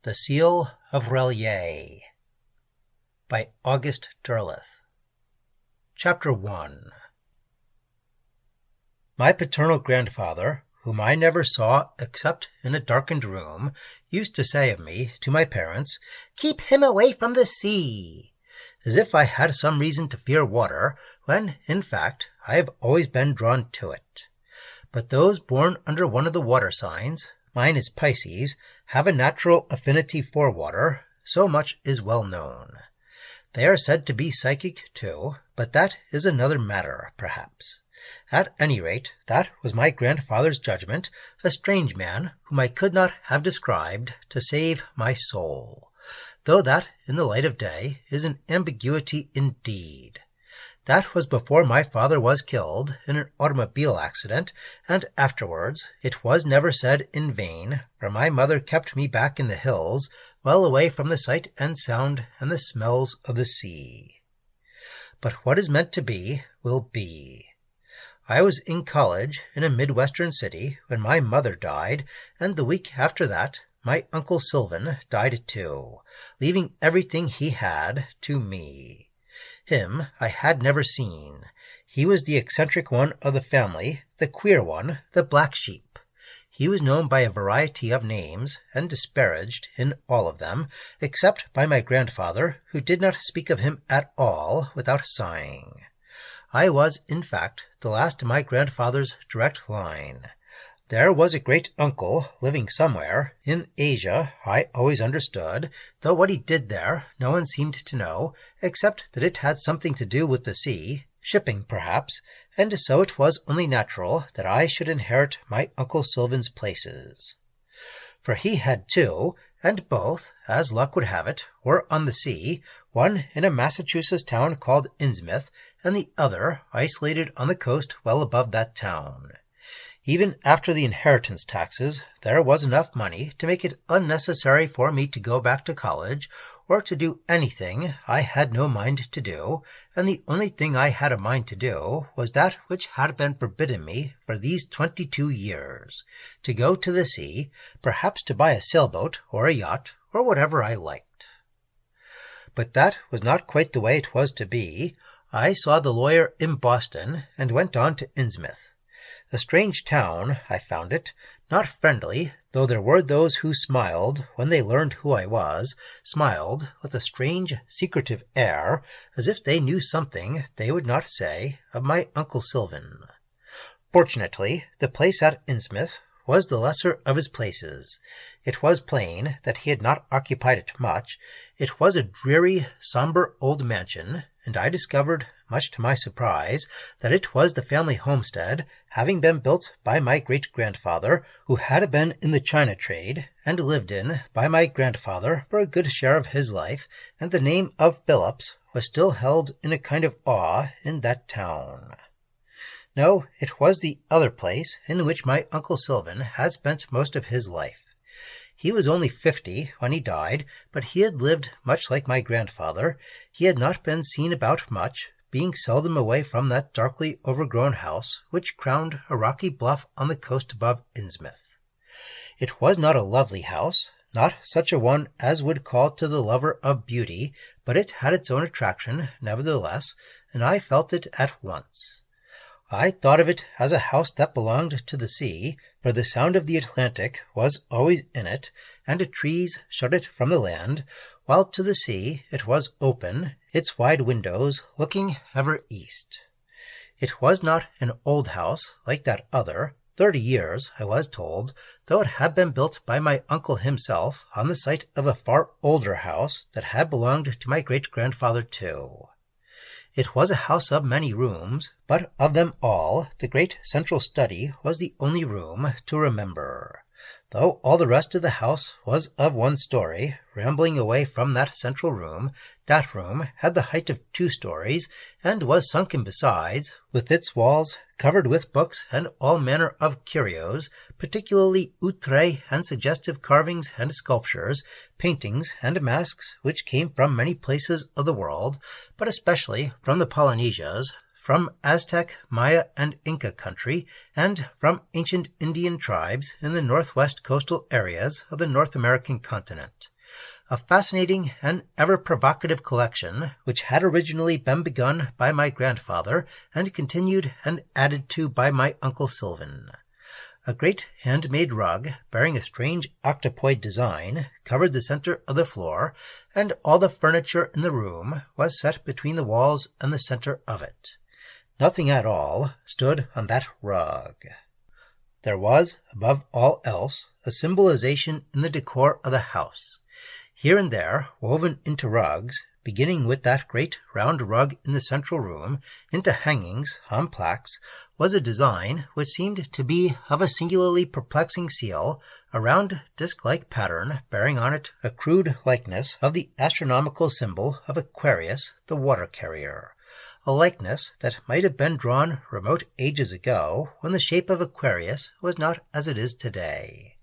The Seal of Relier by August Derleth. Chapter 1. My paternal grandfather, whom I never saw except in a darkened room, used to say of me to my parents, "Keep him away from the sea," as if I had some reason to fear water, when, in fact, I have always been drawn to it. But those born under one of the water signs, mine is Pisces, have a natural affinity for water, so much is well known. They are said to be psychic, too, but that is another matter, perhaps. At any rate, that was my grandfather's judgment, a strange man whom I could not have described to save my soul, though that, in the light of day, is an ambiguity indeed. That was before my father was killed in an automobile accident, and afterwards it was never said in vain, for my mother kept me back in the hills, well away from the sight and sound and the smells of the sea. But what is meant to be, will be. I was in college in a Midwestern city when my mother died, and the week after that my Uncle Sylvan died too, leaving everything he had to me. Him I had never seen. He was the eccentric one of the family, the queer one, the black sheep. He was known by a variety of names, and disparaged in all of them, except by my grandfather, who did not speak of him at all without sighing. I was, in fact, the last of my grandfather's direct line. There was a great-uncle living somewhere in Asia, I always understood, though what he did there no one seemed to know, except that it had something to do with the sea, shipping perhaps, and so it was only natural that I should inherit my Uncle Sylvan's places. For he had two, and both, as luck would have it, were on the sea, one in a Massachusetts town called Innsmouth, and the other isolated on the coast well above that town. Even after the inheritance taxes, there was enough money to make it unnecessary for me to go back to college, or to do anything I had no mind to do, and the only thing I had a mind to do was that which had been forbidden me for these 22 years, to go to the sea, perhaps to buy a sailboat or a yacht, or whatever I liked. But that was not quite the way it was to be. I saw the lawyer in Boston, and went on to Innsmouth. A strange town, I found it, not friendly, though there were those who smiled when they learned who I was, smiled with a strange, secretive air, as if they knew something they would not say of my Uncle Sylvan. Fortunately, the place at Innsmouth was the lesser of his places. It was plain that he had not occupied it much. It was a dreary, sombre old mansion, and I discovered, much to my surprise, that it was the family homestead, having been built by my great-grandfather, who had been in the China trade, and lived in by my grandfather for a good share of his life, and the name of Phillips was still held in a kind of awe in that town. No, it was the other place in which my Uncle Sylvan had spent most of his life. He was only 50 when he died, but he had lived much like my grandfather. He had not been seen about much, being seldom away from that darkly overgrown house which crowned a rocky bluff on the coast above Innsmouth. It was not a lovely house, not such a one as would call to the lover of beauty, but it had its own attraction, nevertheless, and I felt it at once. I thought of it as a house that belonged to the sea, for the sound of the Atlantic was always in it, and the trees shut it from the land, while to the sea it was open, its wide windows looking ever east. It was not an old house like that other, 30 years, I was told, though it had been built by my uncle himself on the site of a far older house that had belonged to my great-grandfather too. It was a house of many rooms, but of them all the great central study was the only room to remember, though all the rest of the house was of one story, rambling away from that central room. That room had the height of 2 stories, and was sunken besides, with its walls covered with books and all manner of curios, particularly outre and suggestive carvings and sculptures, paintings and masks which came from many places of the world, but especially from the Polynesias, from Aztec, Maya, and Inca country, and from ancient Indian tribes in the northwest coastal areas of the North American continent. A fascinating and ever-provocative collection which had originally been begun by my grandfather and continued and added to by my Uncle Sylvan. A great handmade rug bearing a strange octopoid design covered the center of the floor, and all the furniture in the room was set between the walls and the center of it. Nothing at all stood on that rug. There was, above all else, a symbolization in the decor of the house. Here and there, woven into rugs, beginning with that great round rug in the central room, into hangings on plaques, was a design which seemed to be of a singularly perplexing seal, a round disc-like pattern bearing on it a crude likeness of the astronomical symbol of Aquarius, the water carrier, a likeness that might have been drawn remote ages ago when the shape of Aquarius was not as it is today,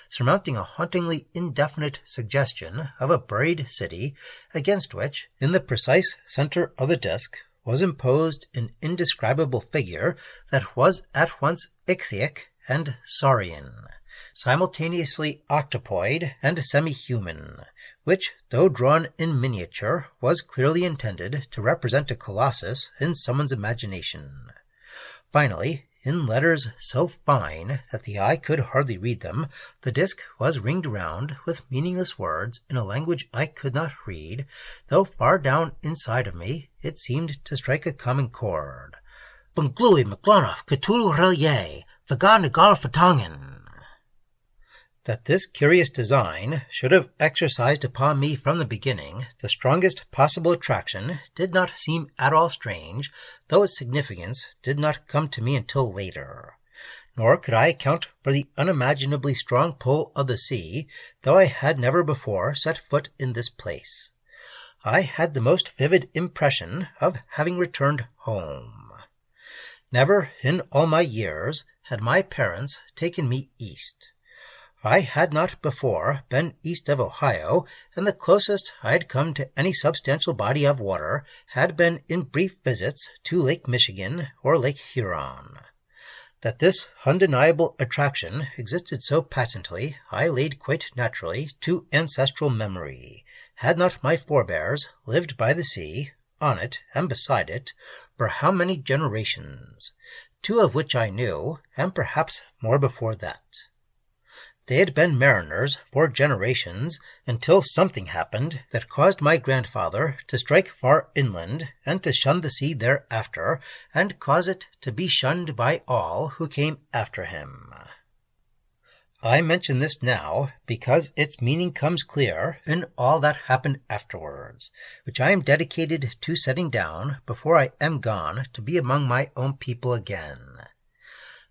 surmounting a hauntingly indefinite suggestion of a buried city, against which, in the precise center of the disk, was imposed an indescribable figure that was at once ichthyaic and saurian, simultaneously octopoid and semi-human, which, though drawn in miniature, was clearly intended to represent a colossus in someone's imagination. Finally, in letters so fine that the eye could hardly read them, the disk was ringed round with meaningless words in a language I could not read, though far down inside of me it seemed to strike a common chord. Bunglui McGlonoff Cthulhu Relier, Vagan Nagar Fatangen. That this curious design should have exercised upon me from the beginning the strongest possible attraction did not seem at all strange, though its significance did not come to me until later. Nor could I account for the unimaginably strong pull of the sea, though I had never before set foot in this place. I had the most vivid impression of having returned home. Never in all my years had my parents taken me east. I had not before been east of Ohio, and the closest I had come to any substantial body of water had been in brief visits to Lake Michigan or Lake Huron. That this undeniable attraction existed so patently I laid quite naturally to ancestral memory. Had not my forebears lived by the sea, on it, and beside it, for how many generations? 2 of which I knew, and perhaps more before that. They had been mariners for generations until something happened that caused my grandfather to strike far inland and to shun the sea thereafter, and cause it to be shunned by all who came after him. I mention this now because its meaning comes clear in all that happened afterwards, which I am dedicated to setting down before I am gone to be among my own people again.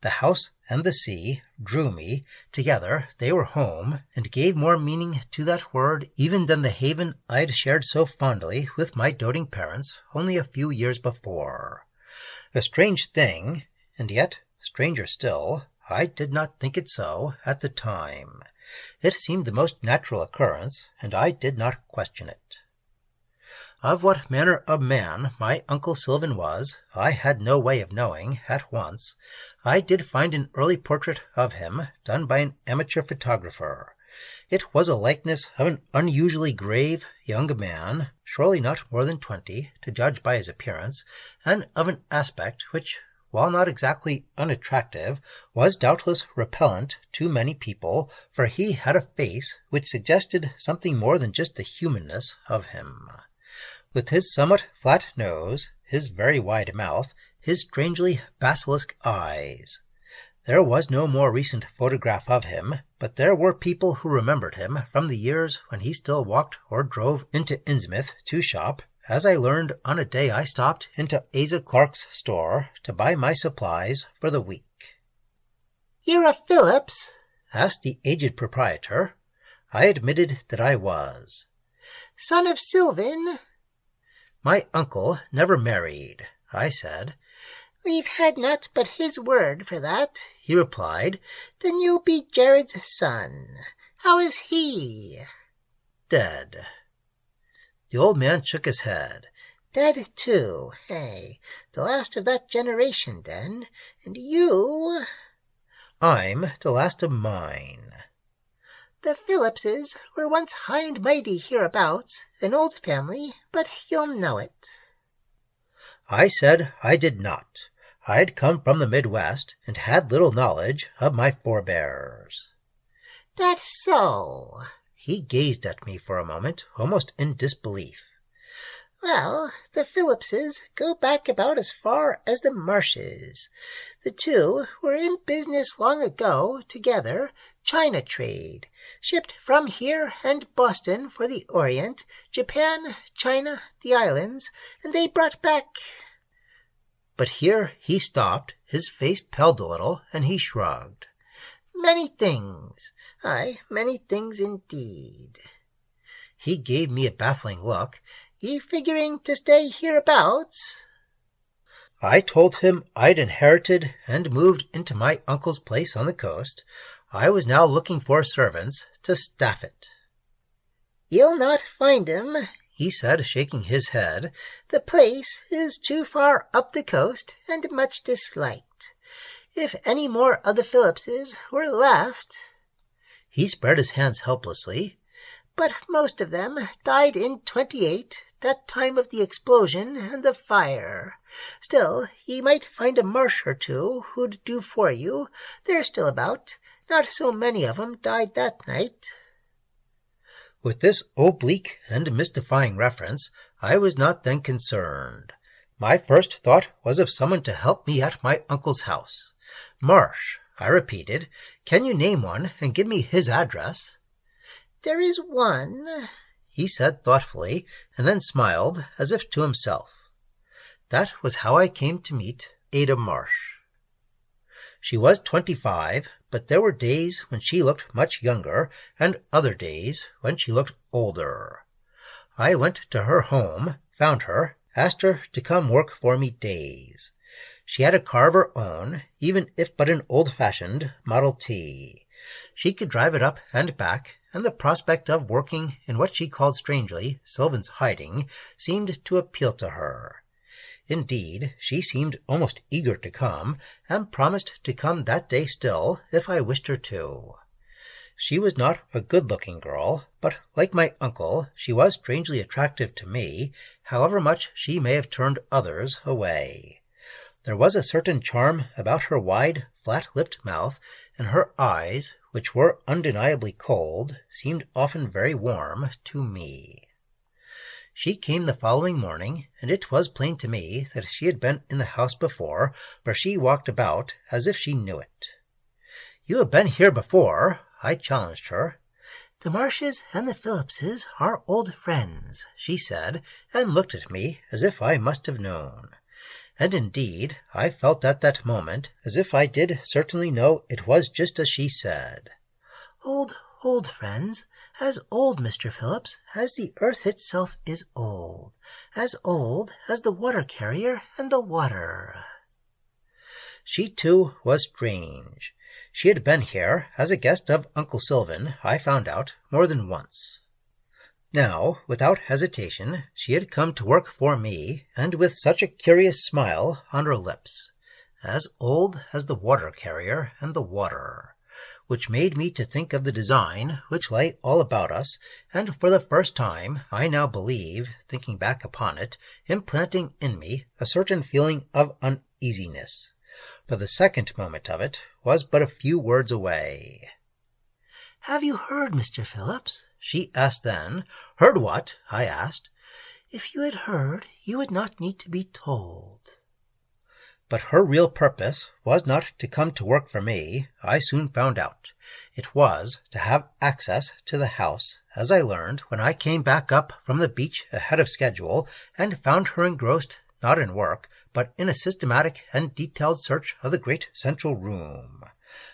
The house and the sea drew me. Together they were home, and gave more meaning to that word even than the haven I had shared so fondly with my doting parents only a few years before. A strange thing, and yet stranger still, I did not think it so at the time. It seemed the most natural occurrence, and I did not question it. Of what manner of man my Uncle Sylvan was, I had no way of knowing at once. I did find an early portrait of him, done by an amateur photographer. It was a likeness of an unusually grave young man, surely not more than 20, to judge by his appearance, and of an aspect which, while not exactly unattractive, was doubtless repellent to many people, for he had a face which suggested something more than just the humanness of him. With his somewhat flat nose, his very wide mouth, his strangely basilisk eyes. There was no more recent photograph of him, but there were people who remembered him from the years when he still walked or drove into Innsmouth to shop, as I learned on a day I stopped into Asa Clark's store to buy my supplies for the week. "You're a Phillips?" asked the aged proprietor. I admitted that I was. "Son of Sylvan?" "My uncle never married," I said. "We've had naught but his word for that," he replied. "Then you'll be Jared's son. How is he?" "Dead." The old man shook his head. Dead too, hey? The last of that generation, then. And you... I'm the last of mine. The Phillipses were once high and mighty hereabouts, an old family, but you'll know it. I said I did not. I had come from the Midwest, and had little knowledge of my forebears. That's so. He gazed at me for a moment, almost in disbelief. Well, the Phillipses go back about as far as the marshes. The two were in business long ago, together, China trade, shipped from here and Boston for the Orient, Japan, China, the islands, and they brought back... But here he stopped, his face paled a little, and he shrugged. Many things. Aye, many things indeed. He gave me a baffling look. Ye figuring to stay hereabouts? I told him I'd inherited and moved into my uncle's place on the coast. I was now looking for servants to staff it. You'll not find 'em, he said, shaking his head. The place is too far up the coast and much disliked. If any more of the Phillipses were left... He spread his hands helplessly. But most of them died in 28, that time of the explosion and the fire. Still, ye might find a marsh or two who'd do for you. They're still about. Not so many of 'em died that night. With this oblique and mystifying reference, I was not then concerned. My first thought was of someone to help me at my uncle's house. Marsh, I repeated. Can you name one and give me his address? There is one, he said thoughtfully, and then smiled as if to himself. That was how I came to meet Ada Marsh. She was 25, but there were days when she looked much younger, and other days when she looked older. I went to her home, found her, asked her to come work for me days. She had a car of her own, even if but an old-fashioned Model T. She could drive it up and back, and the prospect of working in what she called strangely Sylvan's hiding seemed to appeal to her. Indeed, she seemed almost eager to come, and promised to come that day still, if I wished her to. She was not a good-looking girl, but like my uncle, she was strangely attractive to me, however much she may have turned others away. There was a certain charm about her wide, flat-lipped mouth, and her eyes, which were undeniably cold, seemed often very warm to me. She came the following morning, and it was plain to me that she had been in the house before, for she walked about as if she knew it. "You have been here before," I challenged her. "The Marshes and the Phillipses are old friends," she said, and looked at me as if I must have known. And indeed, I felt at that moment as if I did certainly know it was just as she said. Old friends, as old, Mr. Phillips, as the earth itself is old as the water carrier and the water." She, too, was strange. She had been here as a guest of Uncle Sylvan, I found out, more than once. Now, without hesitation, she had come to work for me, and with such a curious smile on her lips, as old as the water carrier and the water, which made me to think of the design which lay all about us, and for the first time, I now believe, thinking back upon it, implanting in me a certain feeling of uneasiness. But the second moment of it was but a few words away. "Have you heard, Mr. Phillips?" she asked then. "Heard what?" I asked. "If you had heard, you would not need to be told." But her real purpose was not to come to work for me, I soon found out. It was to have access to the house, as I learned when I came back up from the beach ahead of schedule, and found her engrossed not in work, but in a systematic and detailed search of the great central room.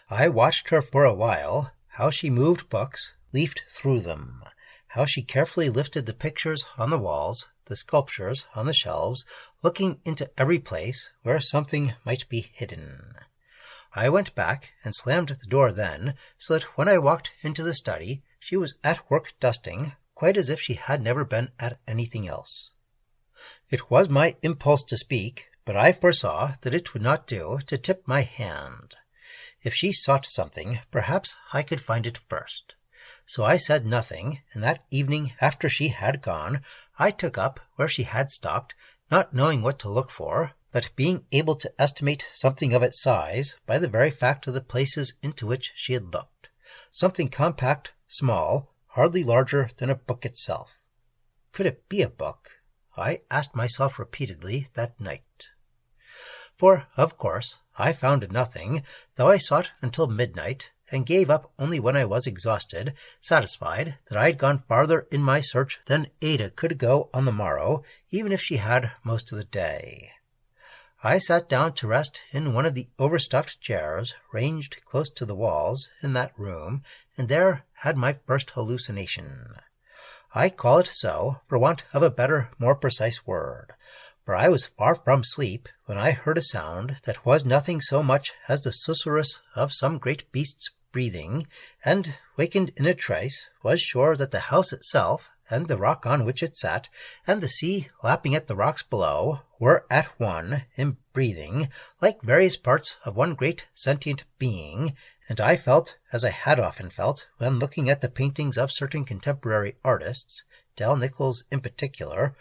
I watched her for a while, how she moved books, leafed through them, how she carefully lifted the pictures on the walls, the sculptures on the shelves, looking into every place where something might be hidden. I went back and slammed the door then, so that when I walked into the study, she was at work dusting, quite as if she had never been at anything else. It was my impulse to speak, but I foresaw that it would not do to tip my hand. If she sought something, perhaps I could find it first. So I said nothing, and that evening after she had gone, I took up where she had stopped, not knowing what to look for, but being able to estimate something of its size by the very fact of the places into which she had looked. Something compact, small, hardly larger than a book itself. Could it be a book? I asked myself repeatedly that night. For, of course, I found nothing, though I sought until midnight, and gave up only when I was exhausted, satisfied that I had gone farther in my search than Ada could go on the morrow, even if she had most of the day. I sat down to rest in one of the overstuffed chairs ranged close to the walls in that room, and there had my first hallucination. I call it so for want of a better, more precise word, for I was far from sleep when I heard a sound that was nothing so much as the susurrus of some great beast's breathing, and, wakened in a trice, was sure that the house itself, and the rock on which it sat, and the sea lapping at the rocks below, were at one in breathing, like various parts of one great sentient being, and I felt, as I had often felt when looking at the paintings of certain contemporary artists, Nichols in particular,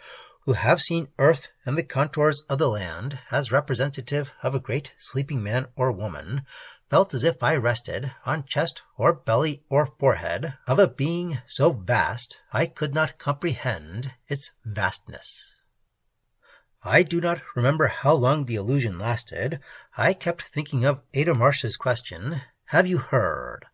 who have seen earth and the contours of the land as representative of a great sleeping man or woman, felt as if I rested on chest or belly or forehead of a being so vast I could not comprehend its vastness. I do not remember how long the illusion lasted. I kept thinking of Ada Marsh's question, "Have you heard?"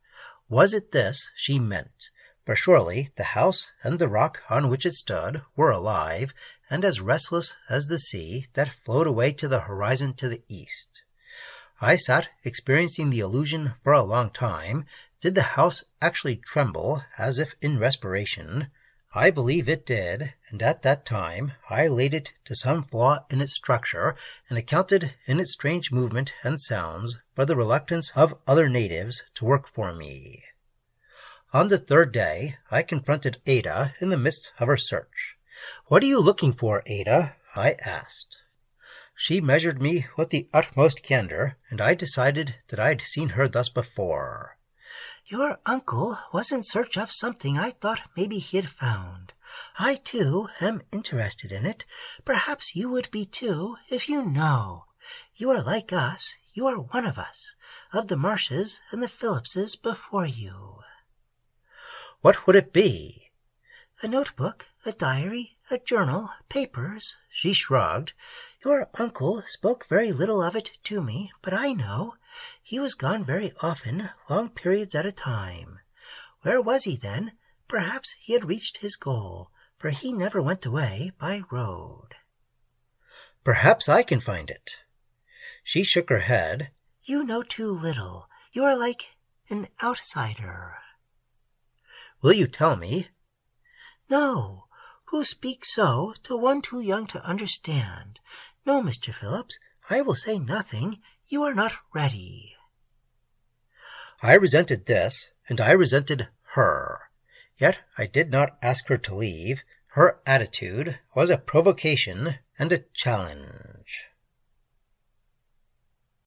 Was it this she meant? For surely the house and the rock on which it stood were alive, and as restless as the sea that flowed away to the horizon to the east. I sat experiencing the illusion for a long time. Did the house actually tremble as if in respiration? I believe it did, and at that time I laid it to some flaw in its structure, and accounted in its strange movement and sounds for the reluctance of other natives to work for me. On the third day I confronted Ada in the midst of her search. "What are you looking for, Ada?" I asked. She measured me with the utmost candor, and I decided that I'd seen her thus before. "Your uncle was in search of something I thought maybe he had found. I, too, am interested in it. Perhaps you would be, too, if you know. You are like us. You are one of us, of the Marshes and the Phillipses before you." "What would it be?" "A notebook, a diary, a journal, papers." She shrugged. "Your uncle spoke very little of it to me, but I know. He was gone very often, long periods at a time. Where was he then? Perhaps he had reached his goal, for he never went away by road." "Perhaps I can find it." She shook her head. "You know too little. You are like an outsider." "Will you tell me?" "No. Who speaks so to one too young to understand? No, Mr. Phillips, I will say nothing. You are not ready." I resented this, and I resented her. Yet I did not ask her to leave. Her attitude was a provocation and a challenge.